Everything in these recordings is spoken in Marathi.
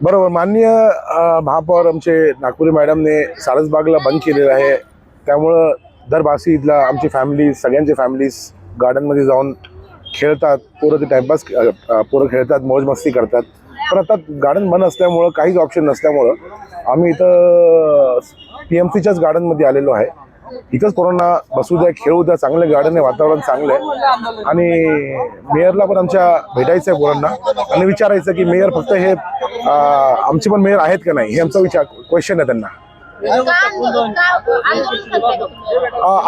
बरोबर. माननीय महापौर आमचे नागपुरी मॅडमने सारसबागला बंद केलेलं आहे. त्यामुळं दर बासीतला आमची फॅमिली, सगळ्यांचे फॅमिलीज गार्डनमध्ये जाऊन खेळतात. पोरं ते टाइमपास पोरं खेळतात, मौज मस्ती करतात. पण आता गार्डन बंद असल्यामुळं काहीच ऑप्शन नसल्यामुळं आम्ही इथं PMCच्याच गार्डनमध्ये आलेलो आहे. इथंच पोरांना बसू द्या, खेळू द्या. चांगलं गार्डन आहे, वातावरण चांगलं आहे. आणि मेयरला पण आमच्या भेटायचं आहे पोरांना आणि विचारायचं की मेयर फक्त हे आमचे पण मेयर आहेत का नाही, हे आमचा क्वेश्चन आहे त्यांना.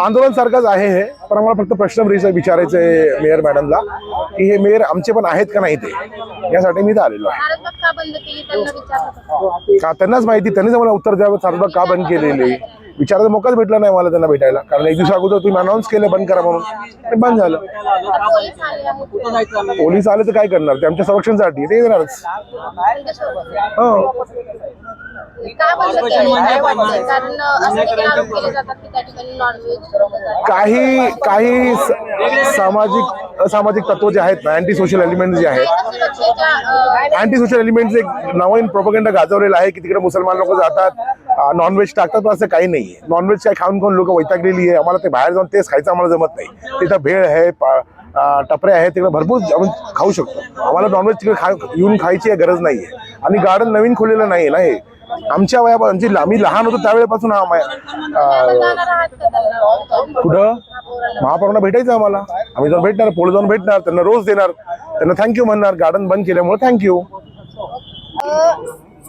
आंदोलन सारखंच आहे हे, पण आम्हाला फक्त प्रश्न विचारायचं आहे मेयर मॅडमला की हे मेयर आमचे पण आहेत का नाही ते, यासाठी मी इथं आलेलो आहे. का त्यांनाच माहिती, त्यांनीच मला उत्तर द्यावं सारसबाग का बंद केलेली. विचारायचा मोकाच भेटला नाही मला त्यांना भेटायला, कारण एक दिवसा अगोदर तुम्ही अनाऊन्स केलं बंद करा म्हणून, ते बंद झालं. पोलीस आले तर काय करणार, ते आमच्या संरक्षणासाठी ते येणारच. हो. काही सामाजिक तत्व जे आहेत ना, अँटी सोशल एलिमेंट जे आहेत, अँटी सोशल एलिमेंट एक नवीन प्रोपगंडा गाजवलेला आहे की तिकडे मुसलमान लोक जातात, नॉनव्हेज टाकतात. पण असं काही नाही आहे. नॉनव्हेज काय खाऊन खाऊन लोक वैतागलेली आहे. आम्हाला ते बाहेर जाऊन तेच खायचं आम्हाला जमत नाही. तिथं भेळ आहे, टपरे आहेत, तिकडे भरपूर आपण खाऊ शकतो. आम्हाला नॉनव्हेज तिकडे येऊन खायची गरज नाही आहे. आणि गार्डन नवीन खोललेलं नाही आहे ना हे. आमच्या वयापासून आम्ही लहान होतो त्यावेळेपासून कुठं महापौरांना भेटायचं आम्हाला. आम्ही जाऊन भेटणार, पुढे जाऊन भेटणार, त्यांना रोज देणार, त्यांना थँक्यू म्हणणार गार्डन बंद केल्यामुळे थँक्यू.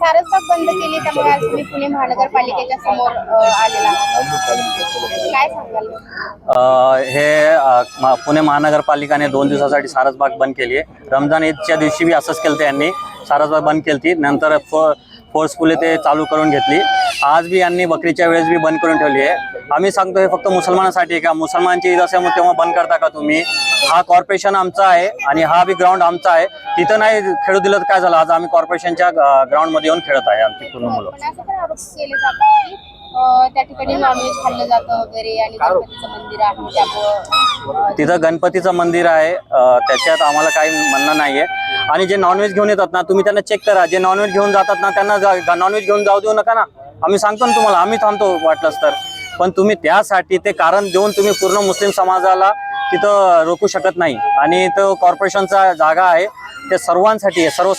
सारसबाग बंद केली त्यामुळे आज तुम्ही पुणे महानगरपालिकेच्या समोर आलेला काय सांगाल? पुणे महानगरपालिकाने 2 दिवसासाठी सारसबाग बंद केली आहे. रमजान ईदच्या दिवशी बी असंच केलं यांनी, सारसबाग बंद केली, नंतर फोर्सफुली ते चालू करून घेतली. आज बी यांनी बकरीच्या वेळेस बी बंद करून ठेवली आहे. आम्ही सांगतो हे फक्त मुसलमानासाठी आहे का? मुसलमानची ईद असल्यामुळे तेव्हा बंद करता का तुम्ही? हा कॉर्पोरेशन आमचा आहे आणि हा बी ग्राउंड आमचा आहे. तिथं नाही खेळू दिलं तर काय झालं? आज आम्ही कॉर्पोरेशनच्या ग्राउंडमध्ये येऊन खेळत आहे आमची पूर्ण मुलं. असं पण आरोप केले जातात की त्या ठिकाणी नॉनव्हेज खाल्लं जातं वगैरे आणि गणपतीचं मंदिर आहे त्यामुळं. तिथं गणपतीचं मंदिर आहे, त्याच्यात आम्हाला काही म्हणणं नाही आहे. आणि जे नॉनव्हेज घेऊन येतात ना, तुम्ही त्यांना चेक करा. जे नॉनव्हेज घेऊन जातात ना, त्यांना नॉनव्हेज घेऊन जाऊ देऊ नका ना. आम्ही सांगतो ना तुम्हाला, आम्ही थांबतो वाटलंच तर. पण तुम्ही त्यासाठी ते कारण देऊन तुम्ही पूर्ण मुस्लिम समाजाला तिथं रोखू शकत नाही. आणि तो कॉर्पोरेशनचा जागा आहे, ते सर्वांसाठी आहे, सर्व